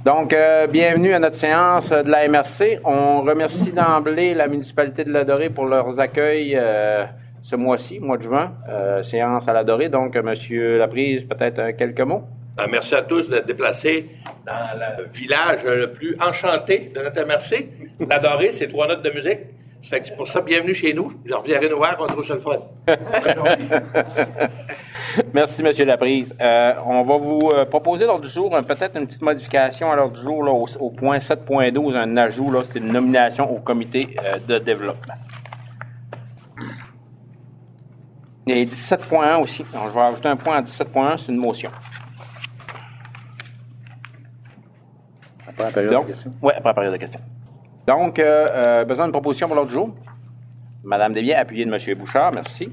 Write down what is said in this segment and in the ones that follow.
Donc, bienvenue à notre séance de la MRC. On remercie d'emblée la municipalité de Ladorée pour leurs accueils ce mois-ci, mois de juin, séance à Ladorée. Donc, Monsieur Laprise, peut-être quelques mots? Merci à tous d'être déplacés dans le village le plus enchanté de notre MRC. Ladorée, c'est 3 notes de musique. Ça fait que c'est pour ça, bienvenue chez nous. Je reviendrai nous voir, on trouve ça le fun. Merci, M. Laprise. On va vous proposer l'ordre du jour, peut-être une petite modification à l'ordre du jour là, au point 7.12, un ajout, là, c'est une nomination au comité de développement. Et 17.1 aussi. Donc, je vais ajouter un point à 17.1, c'est une motion. Après la période de questions. Oui, après la période de questions. Donc, besoin d'une proposition pour l'ordre du jour. Madame Desbiens, appuyée de M. Bouchard, merci.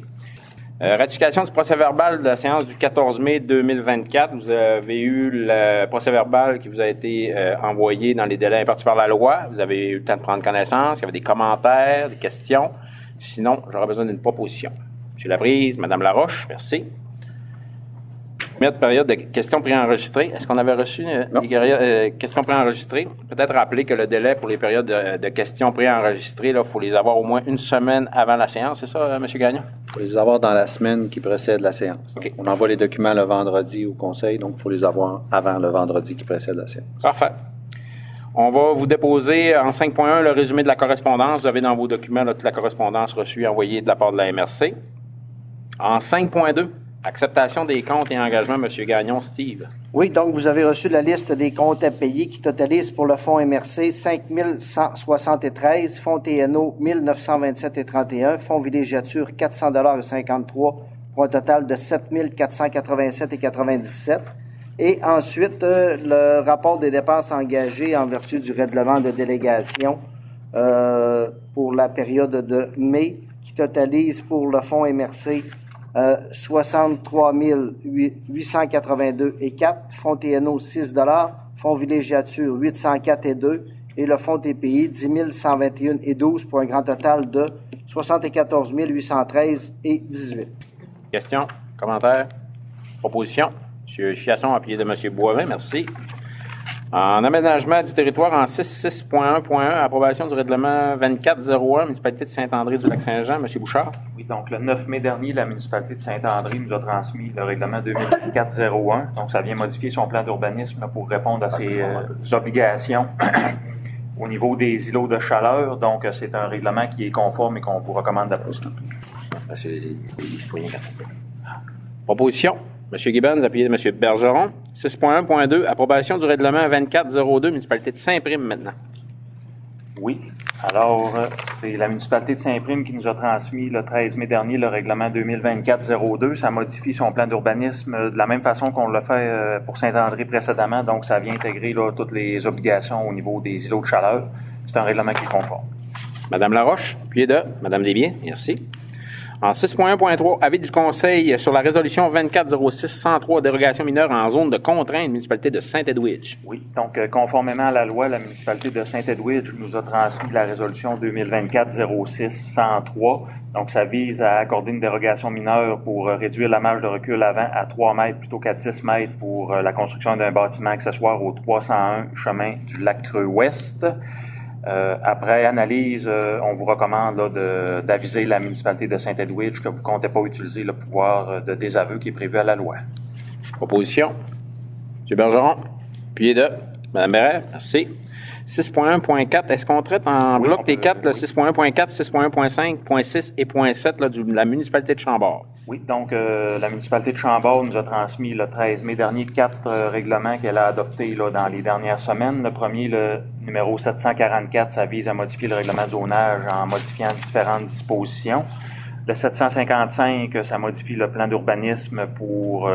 Ratification du procès-verbal de la séance du 14 mai 2024. Vous avez eu le procès-verbal qui vous a été envoyé dans les délais impartis par la loi. Vous avez eu le temps de prendre connaissance. Il y avait des commentaires, des questions. Sinon, j'aurais besoin d'une proposition. M. Laprise, Mme Laroche, merci. Première période de questions préenregistrées. Est-ce qu'on avait reçu des questions préenregistrées? Peut-être rappeler que le délai pour les périodes de questions préenregistrées, il faut les avoir au moins une semaine avant la séance. C'est ça, M. Gagnon? Il faut les avoir dans la semaine qui précède la séance. Okay. On envoie les documents le vendredi au conseil, donc il faut les avoir avant le vendredi qui précède la séance. Parfait. On va vous déposer en 5.1 le résumé de la correspondance. Vous avez dans vos documents toute la correspondance reçue et envoyée de la part de la MRC. En 5.2, acceptation des comptes et engagements, M. Gagnon, Steve. Oui, donc vous avez reçu la liste des comptes à payer qui totalise pour le fonds MRC 5 173, fonds TNO 1 927,31, fonds villégiature 400,53 pour un total de 7 487,97. Et ensuite, le rapport des dépenses engagées en vertu du règlement de délégation pour la période de mai qui totalise pour le fonds MRC 63 882,4, fonds TNO 6 fonds villégiature 804,2 et le fonds TPI 10 121,12 pour un grand total de 74 813,18. Questions, commentaires, propositions? M. Chiasson, appuyé de M. Boivin, merci. En aménagement du territoire en 6.1.1, approbation du règlement 2401, municipalité de Saint-André-du-Lac-Saint-Jean, M. Bouchard. Oui, donc le 9 mai dernier, la municipalité de Saint-André nous a transmis le règlement 2401. Donc, ça vient modifier son plan d'urbanisme pour répondre à ses obligations au niveau des îlots de chaleur. Donc, c'est un règlement qui est conforme et qu'on vous recommande d'approuver. C'est les citoyens. Proposition. M. Gibbons, appuyé de M. Bergeron. 6.1.2, approbation du règlement 2402, municipalité de Saint-Prime maintenant. Oui. Alors, c'est la municipalité de Saint-Prime qui nous a transmis le 13 mai dernier le règlement 2024-02. Ça modifie son plan d'urbanisme de la même façon qu'on l'a fait pour Saint-André précédemment. Donc, ça vient intégrer là, toutes les obligations au niveau des îlots de chaleur. C'est un règlement qui est conforme. Mme Laroche, appuyé de Mme Desbiens, merci. En 6.1.3, avis du Conseil sur la résolution 2406-103, dérogation mineure en zone de contrainte, municipalité de Saint-Edwidge. Oui, donc conformément à la loi, la municipalité de Saint-Edwidge nous a transmis la résolution 2024-06-103. Donc, ça vise à accorder une dérogation mineure pour réduire la marge de recul avant à 3 mètres plutôt qu'à 10 mètres pour la construction d'un bâtiment accessoire au 301 chemin du Lac-Creux-Ouest. Après analyse, on vous recommande là, d'aviser la municipalité de Saint-Edwidge que vous ne comptez pas utiliser le pouvoir de désaveu qui est prévu à la loi. Proposition. M. Bergeron, appuyé de Mme Bérère, merci. 6.1.4, est-ce qu'on traite en bloc les 4, 6.1.4, 6.1.5, .6 et .7 là, de la municipalité de Chambord? Oui, donc la municipalité de Chambord nous a transmis le 13 mai dernier 4 règlements qu'elle a adoptés là, dans les dernières semaines. Le premier, le numéro 744, ça vise à modifier le règlement de zonage en modifiant différentes dispositions. Le 755, ça modifie le plan d'urbanisme pour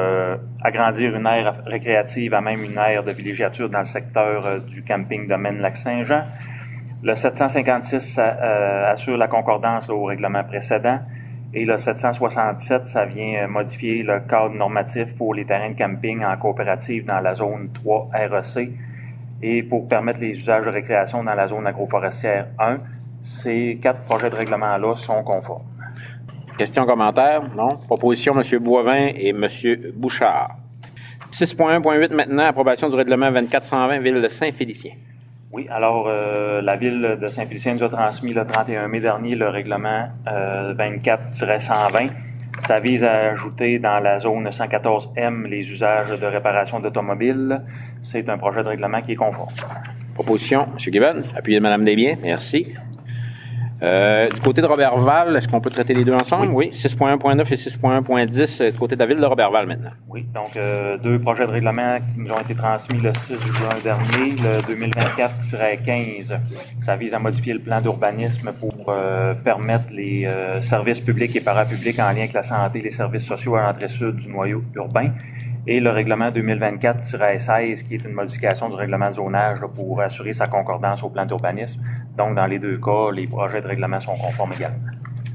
agrandir une aire récréative à même une aire de villégiature dans le secteur du camping domaine Lac-Saint-Jean. Le 756, ça assure la concordance là, au règlement précédent. Et le 767, ça vient modifier le cadre normatif pour les terrains de camping en coopérative dans la zone 3 REC et pour permettre les usages de récréation dans la zone agroforestière 1. Ces 4 projets de règlement-là sont conformes. Questions, commentaires? Non. Proposition, M. Boivin et M. Bouchard. 6.1.8 maintenant, approbation du règlement 24-120, Ville de Saint-Félicien. Oui, alors la Ville de Saint-Félicien nous a transmis le 31 mai dernier le règlement 24-120. Ça vise à ajouter dans la zone 114M les usages de réparation d'automobiles. C'est un projet de règlement qui est conforme. Proposition, M. Gibbons, appuyé de Mme Desbiens. Merci. Du côté de Roberval, est-ce qu'on peut traiter les deux ensemble? Oui. 6.1.9 et 6.1.10 du côté de la Ville de Roberval maintenant. Oui, donc deux projets de règlement qui nous ont été transmis le 6 juin dernier, le 2024-15. Ça vise à modifier le plan d'urbanisme pour permettre les services publics et parapublics en lien avec la santé et les services sociaux à l'entrée sud du noyau urbain. Et le règlement 2024-16, qui est une modification du règlement de zonage là, pour assurer sa concordance au plan d'urbanisme. Donc, dans les deux cas, les projets de règlement sont conformes également.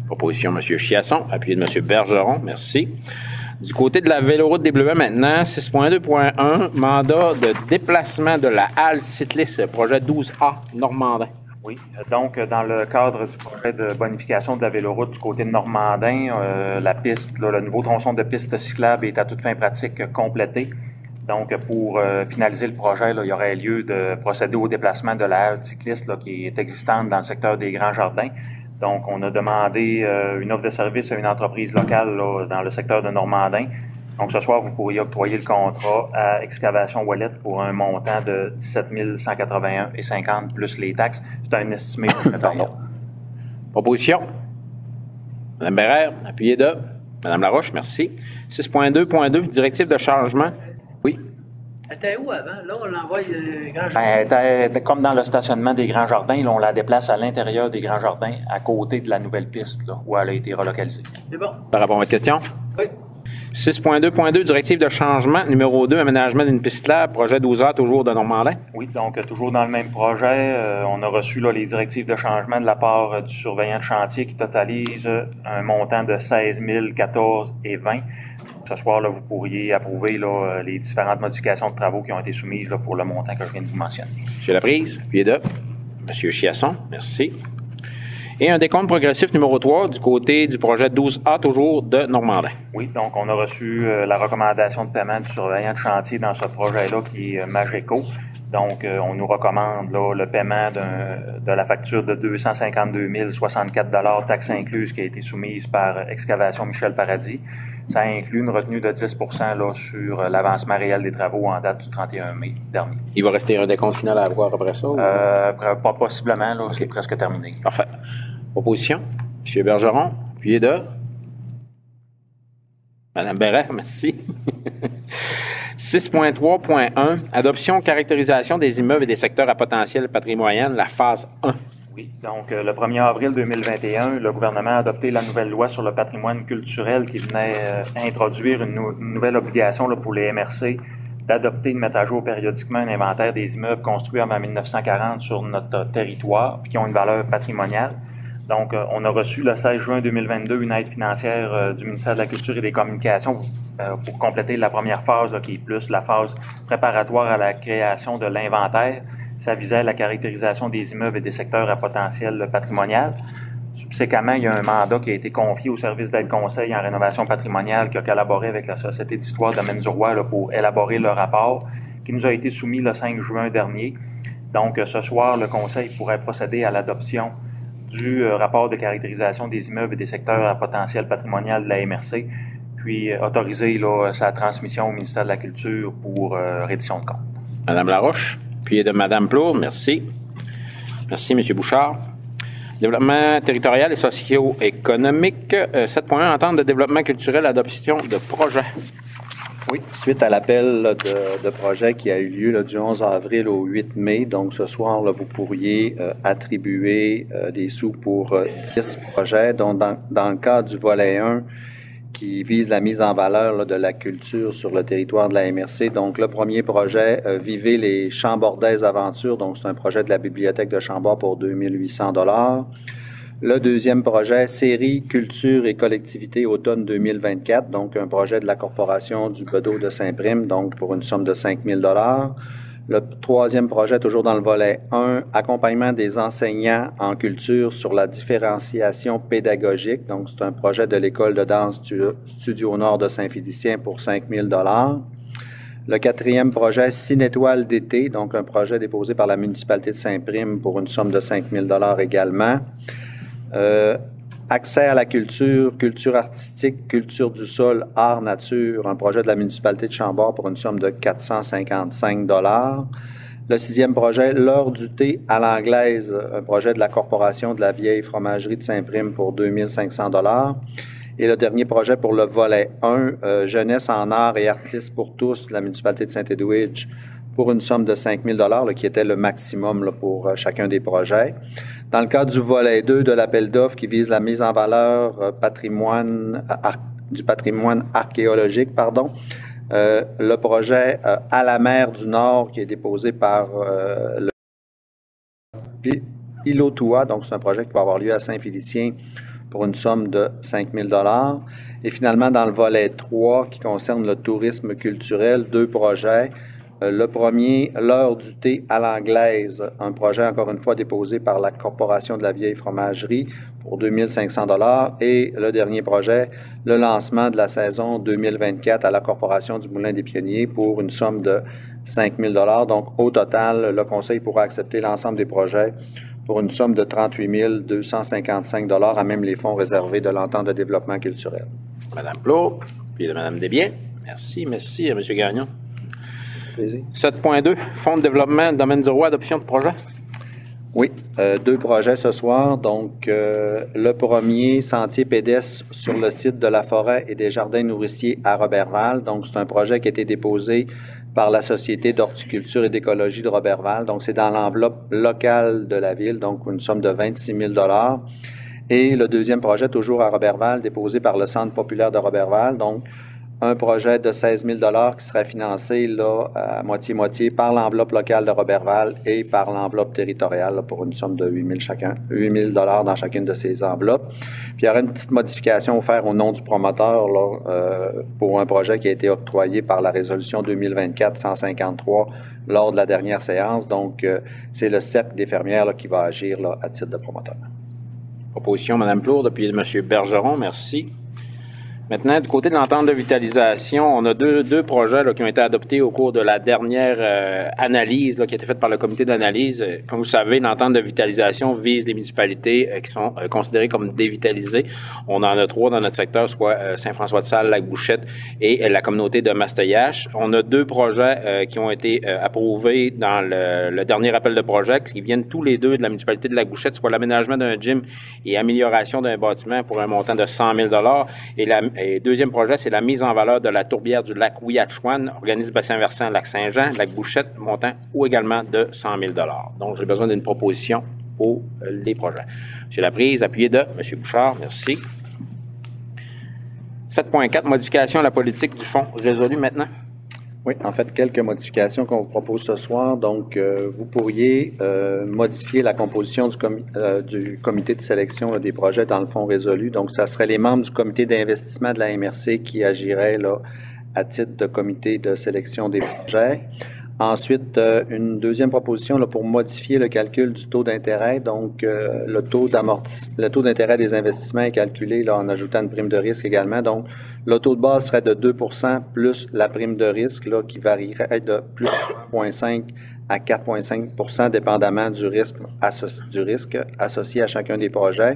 Proposition, M. Chiasson, appuyé de M. Bergeron. Merci. Du côté de la véloroute des Bleuets maintenant, 6.2.1, mandat de déplacement de la halle cycliste, projet 12A, Normandin. Oui, donc dans le cadre du projet de bonification de la véloroute du côté de Normandin, la piste, là, le nouveau tronçon de piste cyclable est à toute fin pratique complété. Donc pour finaliser le projet, là, il y aurait lieu de procéder au déplacement de la halle cycliste là, qui est existante dans le secteur des Grands Jardins. Donc on a demandé une offre de service à une entreprise locale là, dans le secteur de Normandin. Donc, ce soir, vous pourriez octroyer le contrat à Excavation Wallet pour un montant de 17 181,50 plus les taxes. C'est un estimé de la période. Proposition. Mme Bérère, appuyé de Mme Laroche, merci. 6.2.2, directive de changement. Oui. Elle était où avant? Là, on l'envoie Grands Jardins. Elle était comme dans le stationnement des Grands Jardins. Là, on la déplace à l'intérieur des Grands Jardins, à côté de la nouvelle piste là, où elle a été relocalisée. C'est bon. Par rapport à votre question? Oui. 6.2.2, directive de changement. Numéro 2, aménagement d'une piste lab, projet 12A, toujours de Normandin. Oui, donc toujours dans le même projet, on a reçu là, les directives de changement de la part du surveillant de chantier qui totalise un montant de 16 014,20. Ce soir, là, vous pourriez approuver là, les différentes modifications de travaux qui ont été soumises là, pour le montant que je viens de vous mentionner. M. Laprise, appuyé de M. Chiasson, merci. Et un décompte progressif numéro 3 du côté du projet 12A, toujours de Normandin. Oui, donc on a reçu la recommandation de paiement du surveillant de chantier dans ce projet-là qui est Mageco. Donc, on nous recommande là, le paiement de la facture de 252 064 taxes incluses qui a été soumise par Excavation Michel Paradis. Ça inclut une retenue de 10 là, sur l'avancement réel des travaux en date du 31 mai dernier. Il va rester un décompte final à avoir après ça? Ou... Pas possiblement, là, c'est presque terminé. Parfait. Proposition. M. Bergeron, appuyé de Mme Bérère, merci. 6.3.1, adoption, caractérisation des immeubles et des secteurs à potentiel patrimonial, la phase 1. Oui, donc le 1er avril 2021, le gouvernement a adopté la nouvelle loi sur le patrimoine culturel qui venait introduire une nouvelle obligation là, pour les MRC d'adopter et de mettre à jour périodiquement un inventaire des immeubles construits avant 1940 sur notre territoire puis qui ont une valeur patrimoniale. Donc, on a reçu le 16 juin 2022 une aide financière du ministère de la Culture et des Communications pour compléter la première phase, là, qui est plus la phase préparatoire à la création de l'inventaire. Ça visait la caractérisation des immeubles et des secteurs à potentiel patrimonial. Subséquemment, il y a un mandat qui a été confié au service d'aide conseil en rénovation patrimoniale qui a collaboré avec la Société d'histoire de Menzuroy là, pour élaborer le rapport qui nous a été soumis le 5 juin dernier. Donc, ce soir, le conseil pourrait procéder à l'adoption du rapport de caractérisation des immeubles et des secteurs à potentiel patrimonial de la MRC, puis autoriser là, sa transmission au ministère de la Culture pour reddition de compte. Mme Laroche, puis de Mme Plourde, merci. Merci, M. Bouchard. Développement territorial et socio-économique. 7.1, entente de développement culturel, adoption de projet. Oui, suite à l'appel là, de projet qui a eu lieu là, du 11 avril au 8 mai. Donc, ce soir, là, vous pourriez attribuer des sous pour 10 projets. Donc, dans le cadre du volet 1, qui vise la mise en valeur là, de la culture sur le territoire de la MRC. Donc, le premier projet, Vivez les Chambordaises Aventures. Donc, c'est un projet de la Bibliothèque de Chambord pour 2 800 $. Le deuxième projet, Série Culture et Collectivité automne 2024, donc un projet de la Corporation du Bedeau de Saint-Prime, donc pour une somme de 5 000 $. Le troisième projet, toujours dans le volet 1, accompagnement des enseignants en culture sur la différenciation pédagogique. Donc, c'est un projet de l'École de danse Studio Nord de Saint-Félicien pour 5 000 $. Le quatrième projet, 6 étoiles d'été, donc un projet déposé par la municipalité de Saint-Prime pour une somme de 5 000 $ également. Accès à la culture, culture artistique, culture du sol, art, nature, un projet de la municipalité de Chambord pour une somme de 455 $. Le sixième projet, l'heure du thé à l'anglaise, un projet de la Corporation de la vieille fromagerie de Saint-Prime pour 2 500 $. Et le dernier projet pour le volet 1, jeunesse en art et artistes pour tous, de la municipalité de Saint-Edwidge, pour une somme de 5 000 $, qui était le maximum là, pour chacun des projets. Dans le cadre du volet 2 de l'appel d'offres qui vise la mise en valeur du patrimoine archéologique, le projet à la mer du Nord qui est déposé par le Pilotoua, donc c'est un projet qui va avoir lieu à Saint-Félicien pour une somme de 5 000 $. Et finalement, dans le volet 3 qui concerne le tourisme culturel, 2 projets. Le premier, l'heure du thé à l'anglaise, un projet encore une fois déposé par la Corporation de la vieille fromagerie pour 2 500 $. Et le dernier projet, le lancement de la saison 2024 à la Corporation du Moulin des Pionniers pour une somme de 5 000 $. Donc, au total, le Conseil pourra accepter l'ensemble des projets pour une somme de 38 255 $ à même les fonds réservés de l'entente de développement culturel. Madame Plot, puis Madame Desbiens. Merci à M. Gagnon. 7.2, Fonds de développement, domaine du roi, adoption de projet. Oui, 2 projets ce soir. Donc, le premier, sentier pédestre sur le site de la forêt et des jardins nourriciers à Roberval. Donc, c'est un projet qui a été déposé par la Société d'horticulture et d'écologie de Roberval. Donc, c'est dans l'enveloppe locale de la ville, donc une somme de 26 000 $. Et le deuxième projet, toujours à Roberval, déposé par le Centre populaire de Roberval. Donc, un projet de 16 000 $ qui serait financé là, à moitié-moitié par l'enveloppe locale de Roberval et par l'enveloppe territoriale là, pour une somme de 8 000 $ dans chacune de ces enveloppes. Puis il y aura une petite modification à faire au nom du promoteur là, pour un projet qui a été octroyé par la résolution 2024-153 lors de la dernière séance. Donc, c'est le Cercle des fermières là, qui va agir là, à titre de promoteur. Proposition, Mme Plourde, puis M. Bergeron, merci. Maintenant, du côté de l'entente de vitalisation, on a deux projets là, qui ont été adoptés au cours de la dernière analyse là, qui a été faite par le comité d'analyse. Comme vous savez, l'entente de vitalisation vise les municipalités qui sont considérées comme dévitalisées. On en a 3 dans notre secteur, soit Saint-François-de-Salle, Lac-Bouchette et la communauté de Mastayache. On a 2 projets qui ont été approuvés dans le dernier appel de projet, qui viennent tous les 2 de la municipalité de Lac-Bouchette, soit l'aménagement d'un gym et amélioration d'un bâtiment pour un montant de 100 000 $. Et deuxième projet, c'est la mise en valeur de la tourbière du lac Ouiachuan, organisme bassin versant Lac-Saint-Jean, Lac-Bouchette, montant ou également de 100 000 $. Donc, j'ai besoin d'une proposition pour les projets. Monsieur Laprise, appuyé de M. Bouchard, merci. 7.4, modification à la politique du fonds résolu maintenant. Oui, en fait, quelques modifications qu'on vous propose ce soir. Donc, vous pourriez modifier la composition du comité de sélection là, des projets dans le fonds résolu. Donc, ça serait les membres du comité d'investissement de la MRC qui agiraient là, à titre de comité de sélection des projets. Ensuite, une deuxième proposition là, pour modifier le calcul du taux d'intérêt. Donc, le taux d'intérêt des investissements est calculé là, en ajoutant une prime de risque également. Donc, le taux de base serait de 2 % plus la prime de risque là, qui varierait de plus 1,5 à 4,5 % dépendamment du risque associé à chacun des projets.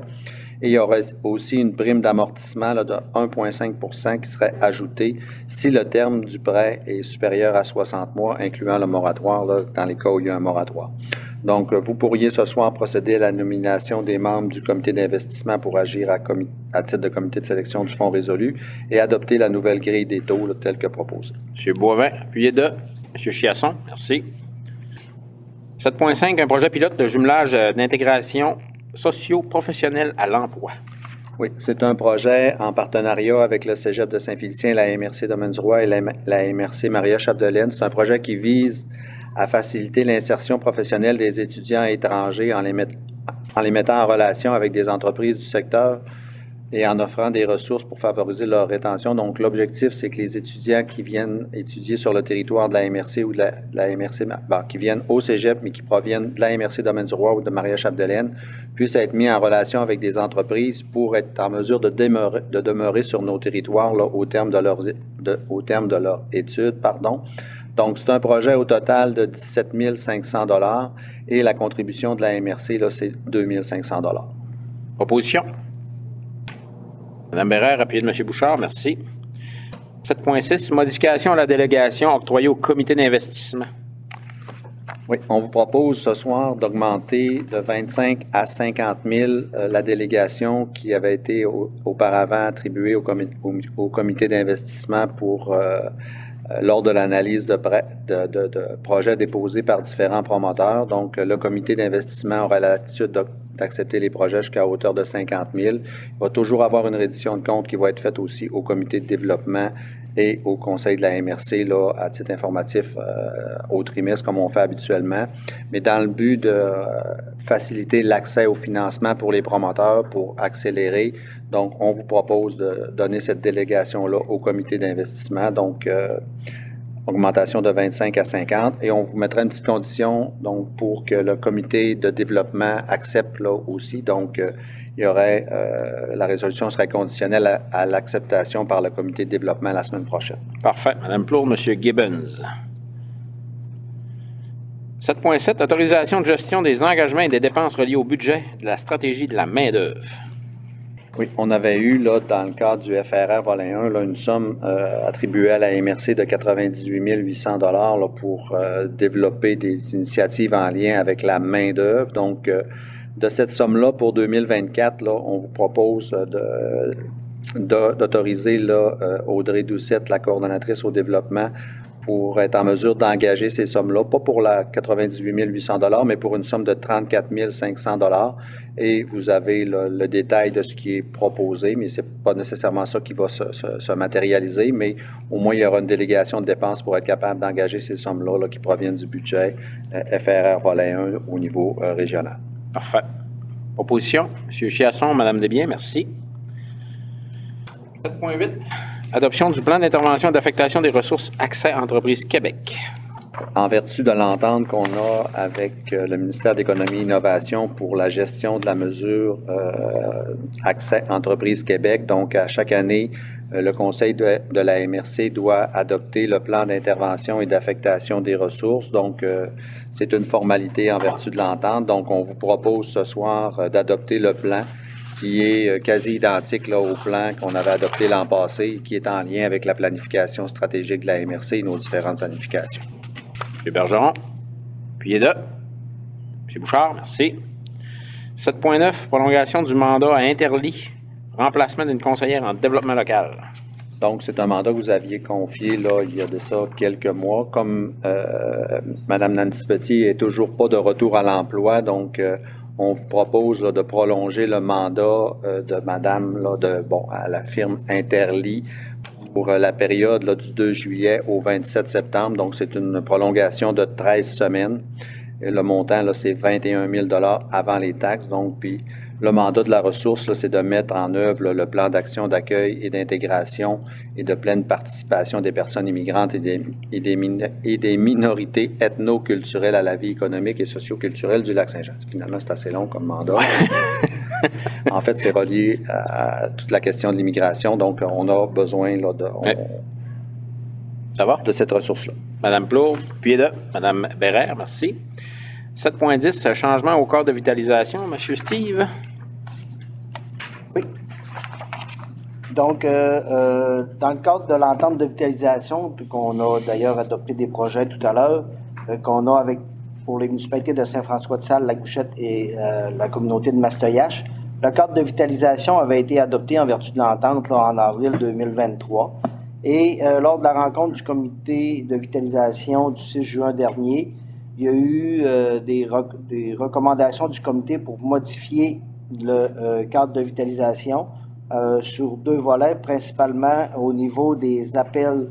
Et il y aurait aussi une prime d'amortissement là, de 1,5 % qui serait ajoutée si le terme du prêt est supérieur à 60 mois, incluant le moratoire, là, dans les cas où il y a un moratoire. Donc, vous pourriez ce soir procéder à la nomination des membres du comité d'investissement pour agir à titre de comité de sélection du fonds résolu et adopter la nouvelle grille des taux là, telle que proposée. M. Boivin, appuyé de M. Chiasson, merci. 7.5, un projet pilote de jumelage d'intégration socio-professionnelle à l'emploi. Oui, c'est un projet en partenariat avec le Cégep de Saint-Félicien, la MRC Domaine-du-Roi et la MRC Maria-Chapdelaine. C'est un projet qui vise à faciliter l'insertion professionnelle des étudiants étrangers en les mettant en relation avec des entreprises du secteur et en offrant des ressources pour favoriser leur rétention. Donc, l'objectif, c'est que les étudiants qui viennent étudier sur le territoire de la MRC ou de la MRC, qui viennent au cégep, mais qui proviennent de la MRC Domaine-du-Roi ou de Maria-Chapdelaine, puissent être mis en relation avec des entreprises pour être en mesure de demeurer sur nos territoires là, au terme de leur étude. Donc, c'est un projet au total de 17 500 $ et la contribution de la MRC, là, c'est 2 500 $. Opposition? Mme Bérère, appuyée de M. Bouchard, merci. 7.6, modification à la délégation octroyée au comité d'investissement. Oui, on vous propose ce soir d'augmenter de 25 à 50 000 la délégation qui avait été auparavant attribuée au comité d'investissement pour lors de l'analyse de projets déposés par différents promoteurs. Donc, le comité d'investissement aura l'attitude d'accepter les projets jusqu'à hauteur de 50 000. Il va toujours avoir une reddition de compte qui va être faite aussi au comité de développement et au conseil de la MRC là, à titre informatif au trimestre comme on fait habituellement. Mais dans le but de faciliter l'accès au financement pour les promoteurs, pour accélérer, donc on vous propose de donner cette délégation-là au comité d'investissement. Donc, augmentation de 25 à 50 et on vous mettra une petite condition donc pour que le comité de développement accepte là aussi. Donc, il y aurait la résolution serait conditionnelle à l'acceptation par le comité de développement la semaine prochaine. Parfait. Mme Plourde, M. Gibbons. 7.7, autorisation de gestion des engagements et des dépenses reliées au budget de la stratégie de la main-d'œuvre. Oui, on avait eu, là, dans le cadre du FRR volet 1, là, une somme attribuée à la MRC de 98 800 $ là, pour développer des initiatives en lien avec la main-d'œuvre. Donc, de cette somme-là, pour 2024, là, on vous propose d'autoriser là, Audrey Doucette, la coordonnatrice au développement, pour être en mesure d'engager ces sommes-là, pas pour la 98 800 $, mais pour une somme de 34 500 $. Et vous avez le détail de ce qui est proposé, mais c'est pas nécessairement ça qui va se matérialiser, mais au moins il y aura une délégation de dépenses pour être capable d'engager ces sommes-là là, qui proviennent du budget FRR volet 1 au niveau régional. Parfait. Opposition? M. Chiasson, Mme Desbiens, merci. 7.8. Adoption du plan d'intervention d'affectation des ressources Accès Entreprises Québec. En vertu de l'entente qu'on a avec le ministère d'Économie et Innovation pour la gestion de la mesure Accès Entreprises Québec, donc à chaque année, le Conseil de la MRC doit adopter le plan d'intervention et d'affectation des ressources. Donc, c'est une formalité en vertu de l'entente. Donc, on vous propose ce soir d'adopter le plan qui est quasi identique là, au plan qu'on avait adopté l'an passé, qui est en lien avec la planification stratégique de la MRC et nos différentes planifications. M. Bergeron, Puyeda, M. Bouchard, merci. 7.9, prolongation du mandat à Interli, remplacement d'une conseillère en développement local. Donc, c'est un mandat que vous aviez confié là, il y a de ça quelques mois. Comme Mme Nancy Petit est toujours pas de retour à l'emploi, donc on vous propose là, de prolonger le mandat de Madame là, à la firme Interli pour la période là, du 2 juillet au 27 septembre. Donc, c'est une prolongation de 13 semaines. Et le montant, là, c'est 21 000 $ avant les taxes. Donc, puis le mandat de la ressource, là, c'est de mettre en œuvre là, le plan d'action d'accueil et d'intégration et de pleine participation des personnes immigrantes et des minorités ethno-culturelles à la vie économique et socio-culturelle du Lac-Saint-Jean. Finalement, c'est assez long comme mandat. En fait, c'est relié à toute la question de l'immigration. Donc, on a besoin là, de cette ressource-là. Mme Plourde, puis Mme Bérère, merci. 7.10, changement au cadre de vitalisation. M. Steve. Oui. Donc, dans le cadre de l'entente de vitalisation, puis qu'on a d'ailleurs adopté des projets tout à l'heure, qu'on a pour les municipalités de Saint-François-de-Salle, La Couchette et la communauté de Mastoyache, le cadre de vitalisation avait été adopté en vertu de l'entente là, en avril 2023. Et lors de la rencontre du comité de vitalisation du 6 juin dernier, il y a eu des recommandations du comité pour modifier le cadre de vitalisation sur 2 volets, principalement au niveau des appels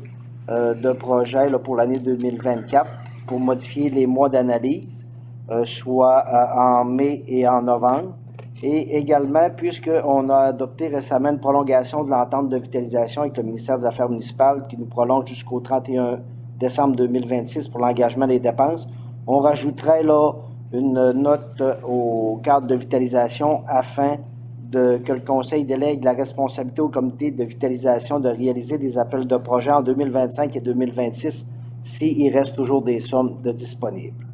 de projets là, pour l'année 2024, pour modifier les mois d'analyse, soit en mai et en novembre, Et également, puisqu'on a adopté récemment une prolongation de l'entente de vitalisation avec le ministère des Affaires municipales qui nous prolonge jusqu'au 31 décembre 2026 pour l'engagement des dépenses, on rajouterait là une note au cadre de vitalisation afin que le Conseil délègue la responsabilité au comité de vitalisation de réaliser des appels de projets en 2025 et 2026 s'il reste toujours des sommes disponibles.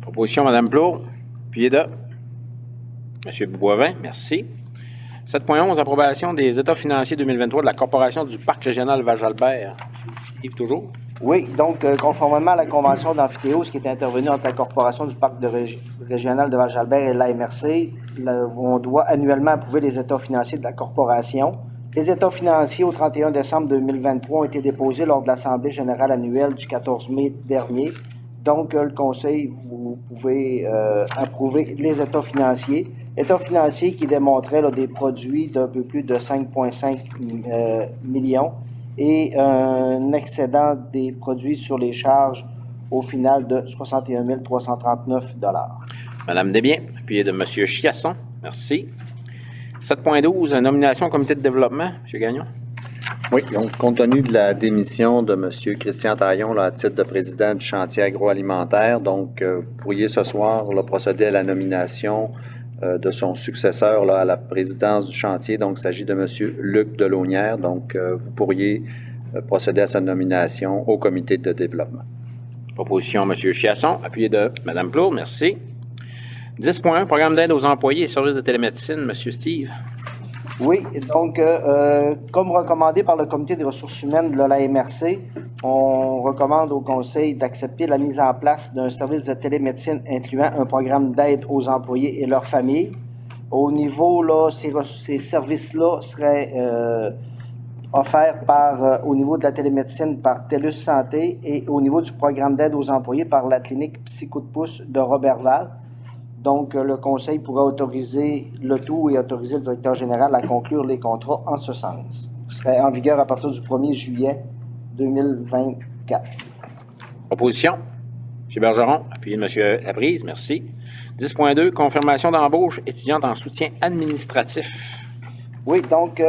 Proposition, Mme Plot. Appuyé de M. Boivin, merci. 7.11, approbation des états financiers 2023 de la Corporation du Parc régional Val-Jalbert. Steve, toujours? Oui, donc, conformément à la convention d'amphithéose qui est intervenue entre la Corporation du Parc régional de Val-Jalbert et l'AMRC, on doit annuellement approuver les états financiers de la Corporation. Les états financiers au 31 décembre 2023 ont été déposés lors de l'Assemblée générale annuelle du 14 mai dernier. Donc, le Conseil, vous pouvez approuver les états financiers. États financiers qui démontraient là, des produits d'un peu plus de 5,5 millions et un excédent des produits sur les charges au final de 61 339 $. Madame Desbiens, appuyé de M. Chiasson. Merci. 7.12, nomination au comité de développement. M. Gagnon. Oui, donc compte tenu de la démission de M. Christian Taillon là, à titre de président du chantier agroalimentaire, donc vous pourriez ce soir là, procéder à la nomination de son successeur là, à la présidence du chantier. Donc, il s'agit de M. Luc Delaunière. Donc, vous pourriez procéder à sa nomination au comité de développement. Proposition, M. Chiasson, appuyé de Mme Plot. Merci. 10.1, programme d'aide aux employés et services de télémédecine. M. Steve. Oui, donc, comme recommandé par le Comité des ressources humaines de l'AMRC, on recommande au Conseil d'accepter la mise en place d'un service de télémédecine incluant un programme d'aide aux employés et leurs familles. Au niveau, là, ces services-là seraient offerts au niveau de la télémédecine par TELUS Santé et au niveau du programme d'aide aux employés par la clinique Psy-Coup de pouce de Robertval. Donc, le Conseil pourra autoriser le tout et autoriser le directeur général à conclure les contrats en ce sens. Ce serait en vigueur à partir du 1er juillet 2024. Proposition. M. Bergeron, appuyé de M. Labrise, merci. 10.2, confirmation d'embauche étudiante en soutien administratif. Oui, donc,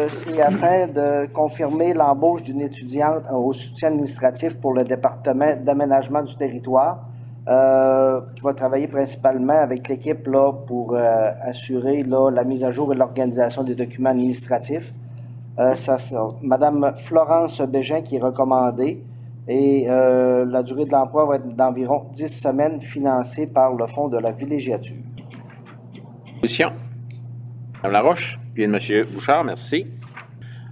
c'est afin de confirmer l'embauche d'une étudiante au soutien administratif pour le département d'aménagement du territoire. Qui va travailler principalement avec l'équipe là, pour assurer là, la mise à jour et l'organisation des documents administratifs. Madame Florence Bégin qui est recommandée et la durée de l'emploi va être d'environ 10 semaines financée par le Fonds de la villégiature. Position. Mme Laroche, puis de M. Bouchard, merci.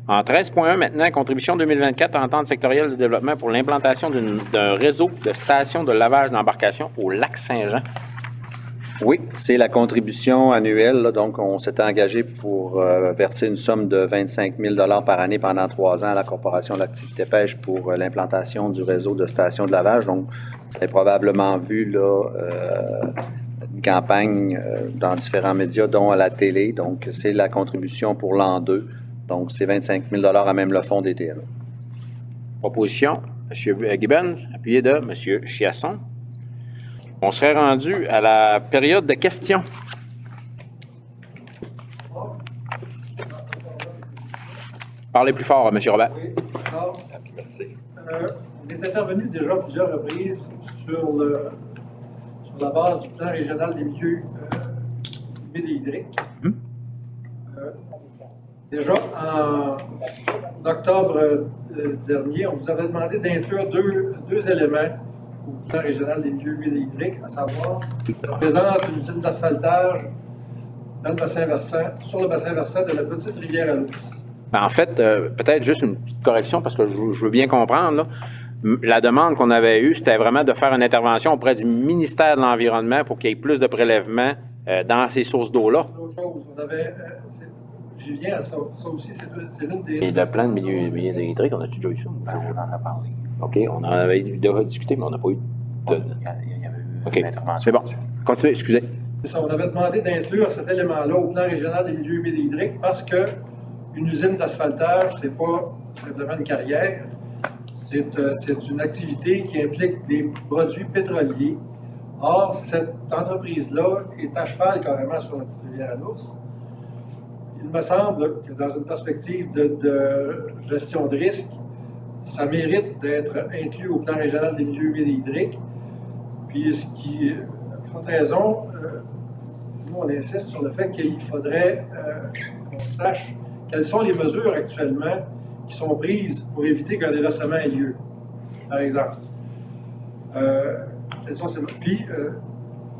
En 13.1 maintenant, contribution 2024 entente sectorielle de développement pour l'implantation d'un réseau de stations de lavage d'embarcation au lac Saint-Jean. Oui, c'est la contribution annuelle. Là, donc, on s'était engagé pour verser une somme de 25 000 $ par année pendant 3 ans à la Corporation de l'activité pêche pour l'implantation du réseau de stations de lavage. Donc, vous avez probablement vu là, une campagne dans différents médias, dont à la télé. Donc, c'est la contribution pour l'an 2. Donc, c'est 25 000 $ à même le fonds des TNA. Proposition, M. Gibbons, appuyé de M. Chiasson. On serait rendu à la période de questions. Parlez plus fort, M. Robert. Oui, alors, on est intervenu déjà à plusieurs reprises sur la base du plan régional des milieux humides et hydriques. Déjà, en octobre dernier, on vous avait demandé d'inclure deux éléments au plan régional des milieux humides et hydriques, à savoir la présence d'une usine d'asphaltage dans le bassin versant, sur le bassin versant de la petite rivière à l'Ours. En fait, peut-être juste une petite correction parce que je veux bien comprendre. Là. La demande qu'on avait eue, c'était vraiment de faire une intervention auprès du ministère de l'Environnement pour qu'il y ait plus de prélèvements dans ces sources d'eau-là. C'est autre chose. J'y viens à ça. Ça aussi, c'est l'une des... Et le plan de milieu hydrique, on a-tu déjà eu ça? On en a parlé. OK, on en avait déjà discuté, mais on n'a pas eu de... Il y avait eu OK, une intervention. c'est bon. Continuez, excusez. C'est ça, on avait demandé d'inclure cet élément-là au plan régional des milieux humides et hydriques parce que une usine d'asphaltage, c'est pas simplement une carrière. C'est une activité qui implique des produits pétroliers Or, cette entreprise-là est à cheval carrément sur la petite rivière à l'ours. Il me semble que dans une perspective de gestion de risque, ça mérite d'être inclus au plan régional des milieux humides et hydriques. Puis, ce qui, pour cette raison, nous, on insiste sur le fait qu'il faudrait qu'on sache quelles sont les mesures actuellement qui sont prises pour éviter qu'un déversement ait lieu, par exemple. Puis,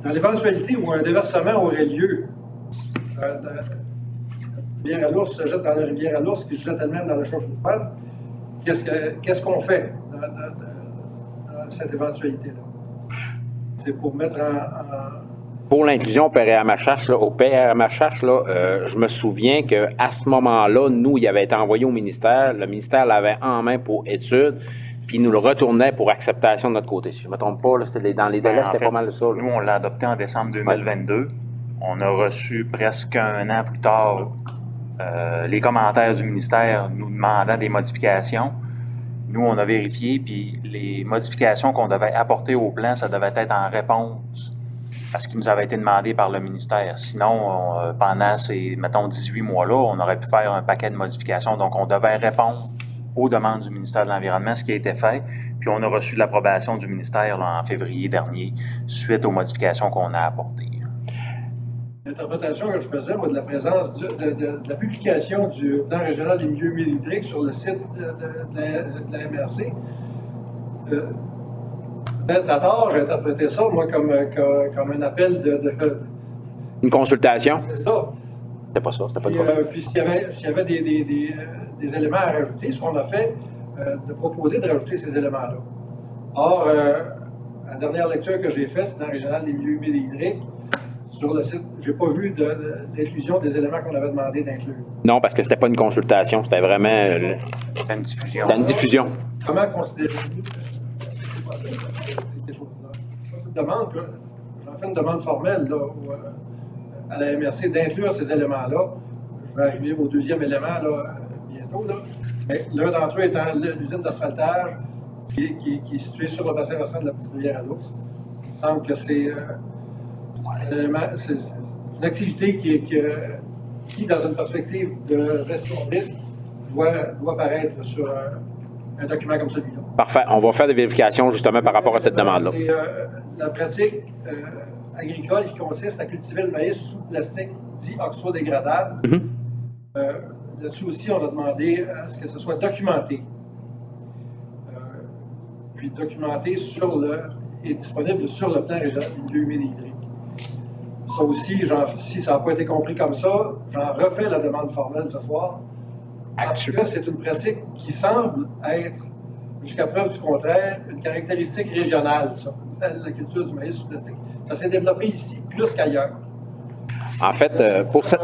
dans l'éventualité où un déversement aurait lieu, la rivière à l'ours se jette dans la rivière à l'ours, qui se jette elle-même dans la Chaudière, qu'est-ce qu'on fait dans cette éventualité-là? C'est pour mettre Pour l'inclusion au PRMHH, je me souviens qu'à ce moment-là, nous, il avait été envoyé au ministère. Le ministère l'avait en main pour étude, puis il nous le retournait pour acceptation de notre côté. Si je ne me trompe pas, là, dans les délais, c'était pas mal ça. Là. Nous, on l'a adopté en décembre 2022. On a reçu presque un an plus tard les commentaires du ministère nous demandant des modifications. Nous, on a vérifié, puis les modifications qu'on devait apporter au plan, ça devait être en réponse à ce qui nous avait été demandé par le ministère. Sinon, pendant ces, mettons, 18 mois-là, on aurait pu faire un paquet de modifications. Donc, on devait répondre aux demandes du ministère de l'Environnement, ce qui a été fait. Puis, on a reçu l'approbation du ministère là, en février dernier, suite aux modifications qu'on a apportées. L'interprétation que je faisais, moi, de la présence, de la publication du plan régional des milieux humides et hydriques sur le site de la MRC, peut-être à tort, j'ai interprété ça, moi, comme un appel Une consultation? C'est ça. C'était pas ça, c'était pas Puis, le cas. puis s'il y avait des éléments à rajouter, ce qu'on a fait, de proposer de rajouter ces éléments-là. Or, la dernière lecture que j'ai faite dans le régional des milieux humides et hydriques, sur le site, je n'ai pas vu l'inclusion des éléments qu'on avait demandé d'inclure. Non, parce que c'était pas une consultation, c'était vraiment C'était une diffusion. c'était une diffusion. Comment considérez-vous ces choses-là? J'en fais une demande formelle là, à la MRC d'inclure ces éléments-là. Je vais arriver au deuxième élément là, bientôt. Là. Mais l'un d'entre eux étant l'usine d'asphaltage qui est située sur le bassin versant de la petite rivière à l'ours. Il me semble que c'est une activité qui, dans une perspective de gestion de risque, doit apparaître sur un document comme celui-là. Parfait. On va faire des vérifications justement par rapport à cette demande-là. C'est la pratique agricole qui consiste à cultiver le maïs sous plastique dit oxodégradable. Là-dessus aussi, on a demandé à ce que ce soit documenté. Puis documenté et disponible sur le plan régional des milieux humides et hydriques. Ça aussi, si ça n'a pas été compris comme ça, j'en refais la demande formelle ce soir. Parce que c'est une pratique qui semble être, jusqu'à preuve du contraire, une caractéristique régionale, ça, la culture du maïs sous plastique. Ça s'est développé ici plus qu'ailleurs. En fait, pour cette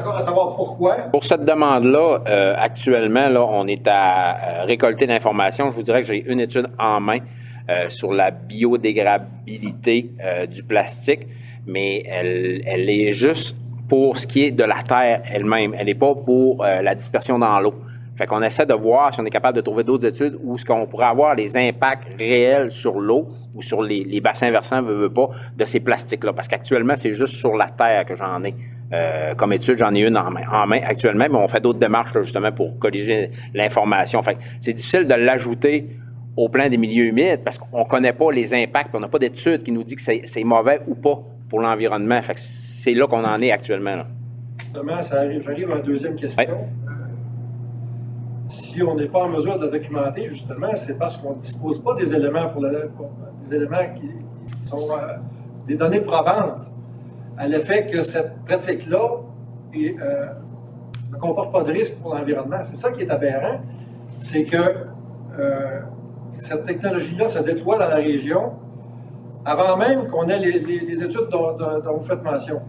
demande-là, actuellement, là, on est à récolter l'information. Je vous dirais que j'ai une étude en main sur la biodégradabilité du plastique, mais elle est juste pour ce qui est de la terre elle-même. Elle n'est pas pour la dispersion dans l'eau. Fait qu'on essaie de voir si on est capable de trouver d'autres études où ce qu'on pourrait avoir les impacts réels sur l'eau ou sur les bassins versants, veut pas, de ces plastiques-là. Parce qu'actuellement, c'est juste sur la terre que j'en ai. Comme étude, j'en ai une en main actuellement, mais on fait d'autres démarches là, justement pour colliger l'information. Fait que c'est difficile de l'ajouter au plan des milieux humides parce qu'on connaît pas les impacts, on n'a pas d'études qui nous dit que c'est mauvais ou pas pour l'environnement. Fait que c'est là qu'on en est actuellement. Là. Justement, j'arrive à la deuxième question. Ouais. Si on n'est pas en mesure de documenter, justement, c'est parce qu'on ne dispose pas des éléments des éléments qui sont des données probantes à l'effet que cette pratique-là ne comporte pas de risque pour l'environnement. C'est ça qui est aberrant, c'est que cette technologie-là se déploie dans la région avant même qu'on ait les études dont vous faites mention.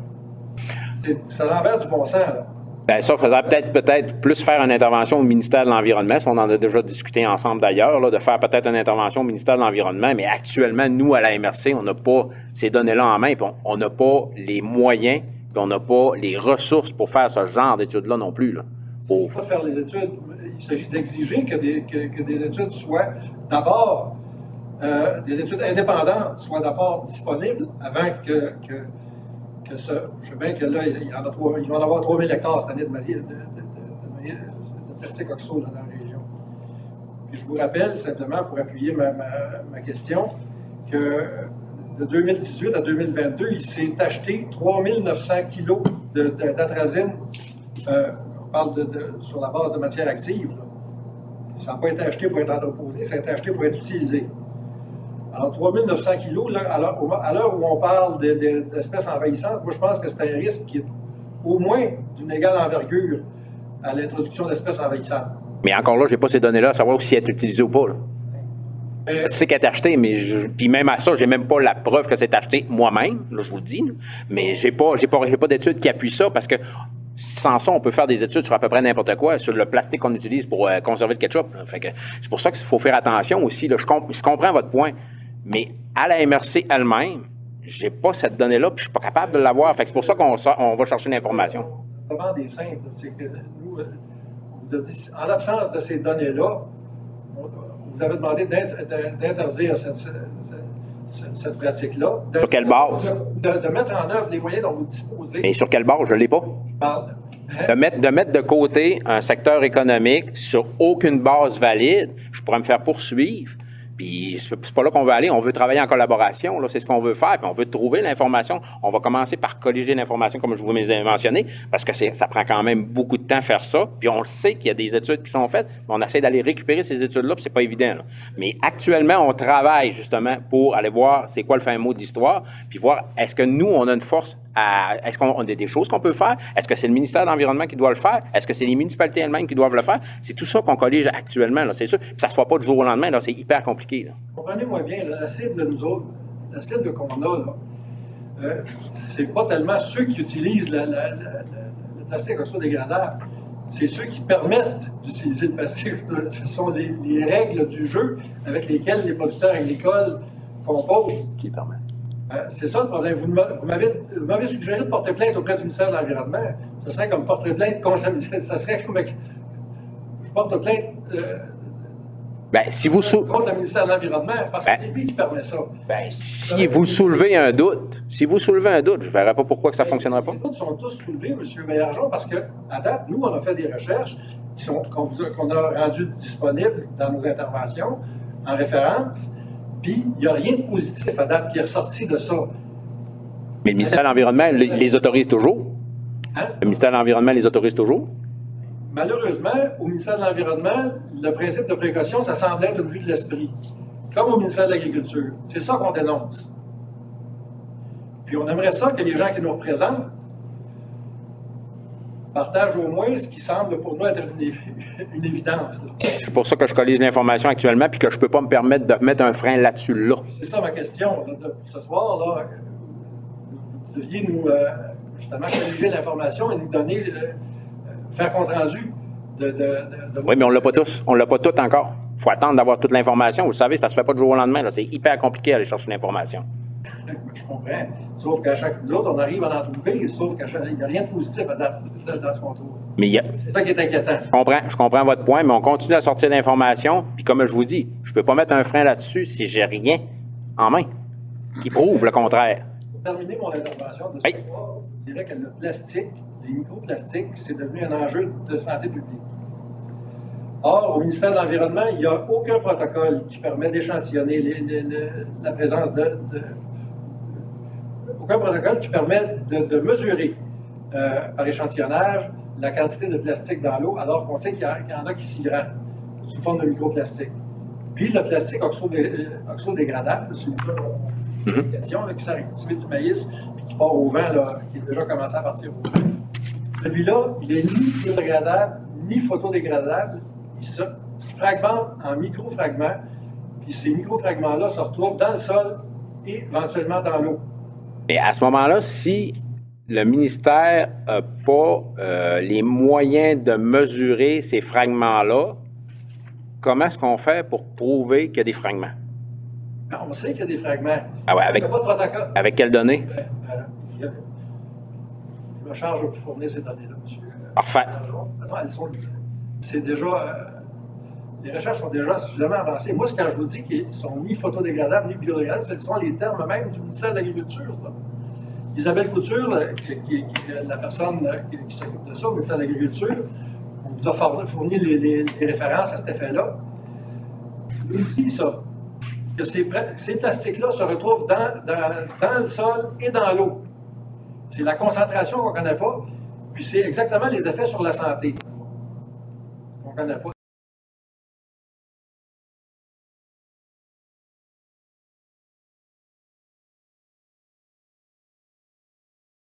C'est à l'envers du bon sens, là. Bien, ça faudrait peut-être plus faire une intervention au ministère de l'Environnement. Ça, on en a déjà discuté ensemble d'ailleurs, là, de faire peut-être une intervention au ministère de l'Environnement. Mais actuellement, nous, à la MRC, on n'a pas ces données-là en main, puis on n'a pas les moyens, puis on n'a pas les ressources pour faire ce genre d'études-là non plus. Là. Il ne s'agit pas de faire les études. Il s'agit d'exiger que des études soient d'abord des études indépendantes soient d'abord disponibles avant que ça. Je sais bien que là, il va en avoir 3000 hectares cette année de plastique oxo dans la région. Puis je vous rappelle, simplement pour appuyer ma question, que de 2018 à 2022, il s'est acheté 3900 kilos d'atrazine. On parle sur la base de matière active. Là. Ça n'a pas été acheté pour être entreposé, ça a été acheté pour être utilisé. Alors, 3900 kilos, là, à l'heure où on parle d'espèces envahissantes, moi, je pense que c'est un risque qui est au moins d'une égale envergure à l'introduction d'espèces envahissantes. Mais encore là, je n'ai pas ces données-là à savoir si elle est utilisée ou pas. Je sais qu'elle est achetée, mais puis même à ça, j'ai même pas la preuve que c'est acheté moi-même, là, je vous le dis. Là. Mais j'ai pas d'études qui appuient ça parce que sans ça, on peut faire des études sur à peu près n'importe quoi, sur le plastique qu'on utilise pour conserver le ketchup. Là. Fait que c'est pour ça qu'il faut faire attention aussi. Là. Je comprends votre point, mais à la MRC elle-même, j'ai pas cette donnée-là, puis je suis pas capable de l'avoir. Fait que c'est pour ça qu'on va chercher l'information. Le moment des simples, c'est que nous, on vous a dit, en l'absence de ces données-là, vous avez demandé d'interdire cette pratique-là. Sur quelle base? De mettre en œuvre les moyens dont vous disposez. Mais sur quelle base? Je ne l'ai pas. De mettre de côté un secteur économique sur aucune base valide, je pourrais me faire poursuivre. Puis c'est pas là qu'on veut aller. On veut travailler en collaboration. Là, c'est ce qu'on veut faire. Puis on veut trouver l'information. On va commencer par colliger l'information, comme je vous l'ai mentionné, parce que ça prend quand même beaucoup de temps faire ça. Puis on le sait qu'il y a des études qui sont faites, mais on essaie d'aller récupérer ces études-là, puis c'est pas évident. Là. Mais actuellement, on travaille justement pour aller voir c'est quoi le fin mot de l'histoire, puis voir est-ce que nous, on a une force est-ce qu'on a des choses qu'on peut faire? Est-ce que c'est le ministère de l'Environnement qui doit le faire? Est-ce que c'est les municipalités elles-mêmes qui doivent le faire? C'est tout ça qu'on collige actuellement, là, c'est sûr. Puis ça se fait pas du jour au lendemain, là, c'est hyper compliqué. Là. Comprenez-moi bien, là, la cible de nous autres, la cible qu'on a, là, c'est pas tellement ceux qui utilisent le plastique oxodégradable, c'est ceux qui permettent d'utiliser le plastique. Ce sont les règles du jeu avec lesquelles les producteurs agricoles composent. Qui permettent. C'est ça le problème. Vous m'avez suggéré de porter plainte auprès du ministère de l'Environnement. Ce serait comme porter plainte contre... Ça serait comme... Je porte plainte contre le ministère de l'Environnement parce que c'est lui qui permet ça. Si vous soulevez un doute, je ne verrais pas pourquoi que ça ne fonctionnerait pas. Les doutes sont tous soulevés, M. Mélargeon, parce qu'à date, nous, on a fait des recherches qu'on a rendues disponibles dans nos interventions en référence. Puis, il n'y a rien de positif à date qui est ressorti de ça. Mais le ministère de l'Environnement les autorise toujours? Hein? Le ministère de l'Environnement les autorise toujours? Malheureusement, au ministère de l'Environnement, le principe de précaution, ça semble être une vue de l'esprit. Comme au ministère de l'Agriculture. C'est ça qu'on dénonce. Puis, on aimerait ça que les gens qui nous représentent partagent au moins ce qui semble pour nous être une évidence. Là. C'est pour ça que je collige l'information actuellement puis que je ne peux pas me permettre de mettre un frein là-dessus, là. C'est ça ma question. Là, pour ce soir, là, vous devriez nous, justement, colliger l'information et nous donner, faire compte rendu Oui, mais on ne l'a pas tous. On ne l'a pas tout encore. Il faut attendre d'avoir toute l'information. Vous le savez, ça ne se fait pas du jour au lendemain. C'est hyper compliqué d'aller chercher l'information. Je comprends. Sauf qu'à chaque autre, on arrive à en trouver, sauf qu'il n'y a rien de positif dans ce qu'on trouve. C'est ça qui est inquiétant. Je comprends votre point, mais on continue à sortir l'information. Puis comme je vous dis, je ne peux pas mettre un frein là-dessus si j'ai rien en main qui prouve le contraire. Pour terminer mon intervention de ce soir, je dirais que le plastique, les microplastiques, c'est devenu un enjeu de santé publique. Or, au ministère de l'Environnement, il n'y a aucun protocole qui permet d'échantillonner la présence aucun protocole qui permet de mesurer par échantillonnage la quantité de plastique dans l'eau, alors qu'on sait qu'il y en a qui s'y rendent sous forme de microplastique. Puis le plastique oxodégradable, c'est une question qui sert à cultiver du maïs puis qui part au vent, là, qui est déjà commencé à partir au vent. Celui-là, il n'est ni biodégradable, ni photodégradable. Il se fragmente en microfragments, puis ces microfragments-là se retrouvent dans le sol et éventuellement dans l'eau. Et à ce moment-là, si le ministère n'a pas les moyens de mesurer ces fragments-là, comment est-ce qu'on fait pour prouver qu'il y a des fragments? On sait qu'il y a des fragments. Ah ouais, il n'y a pas de protocole. Avec quelles données? Je me charge de vous fournir ces données-là, monsieur. Parfait. C'est déjà... Les recherches sont déjà suffisamment avancées. Moi, quand je vous dis qu'ils sont ni photodégradables ni biodégradables, ce sont les termes même du ministère de l'Agriculture, ça. Isabelle Couture, qui est la personne qui s'occupe de ça au ministère de l'Agriculture, on vous a fourni les références à cet effet-là. Il dit ça, que ces plastiques-là se retrouvent dans le sol et dans l'eau. C'est la concentration qu'on ne connaît pas, puis c'est exactement les effets sur la santé qu'on ne connaît pas.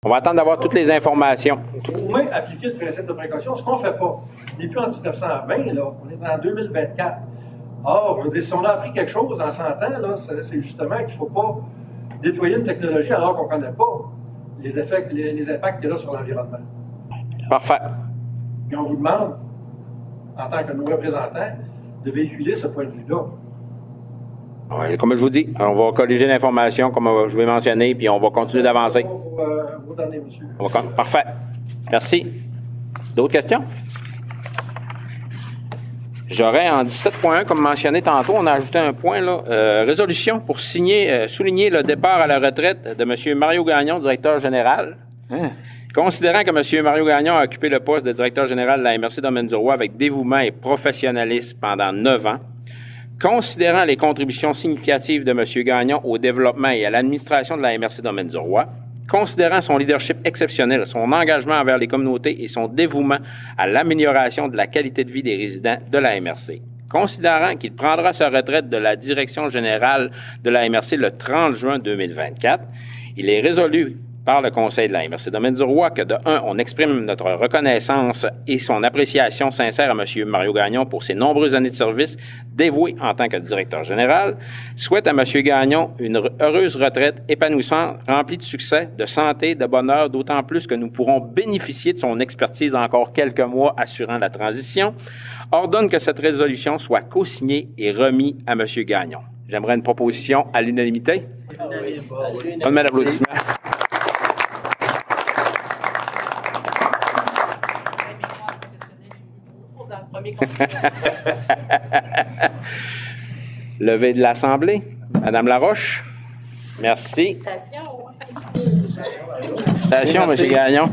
On va attendre d'avoir toutes les informations. Au moins appliquer le principe de précaution, ce qu'on ne fait pas. On n'est plus en 1920, là, on est en 2024. Or, je veux dire, si on a appris quelque chose en 100 ans, là, c'est justement qu'il ne faut pas déployer une technologie alors qu'on ne connaît pas les effets, les impacts qu'elle a sur l'environnement. Parfait. Et on vous demande, en tant que nos représentants, de véhiculer ce point de vue-là. Ouais, comme je vous dis, on va colléger l'information, comme je vais mentionner, puis on va continuer d'avancer. Vous donner, monsieur. Parfait. Merci. D'autres questions? J'aurais en 17.1, comme mentionné tantôt, on a ajouté un point, là, résolution pour souligner le départ à la retraite de M. Mario Gagnon, directeur général. Considérant que M. Mario Gagnon a occupé le poste de directeur général de la MRC Domaine du Roi avec dévouement et professionnalisme pendant 9 ans, considérant les contributions significatives de M. Gagnon au développement et à l'administration de la MRC Domaine du Roi, considérant son leadership exceptionnel, son engagement envers les communautés et son dévouement à l'amélioration de la qualité de vie des résidents de la MRC, considérant qu'il prendra sa retraite de la direction générale de la MRC le 30 juin 2024, il est résolu par le Conseil de la MRC Domaine du Roi que, de un, on exprime notre reconnaissance et son appréciation sincère à M. Mario Gagnon pour ses nombreuses années de service dévouées en tant que directeur général, souhaite à M. Gagnon une heureuse retraite épanouissante, remplie de succès, de santé, de bonheur, d'autant plus que nous pourrons bénéficier de son expertise encore quelques mois assurant la transition, ordonne que cette résolution soit co-signée et remise à M. Gagnon. J'aimerais une proposition à l'unanimité. Donne-moi l'applaudissement. Levée de l'Assemblée. Madame Laroche. Merci. Félicitations, M. Gagnon.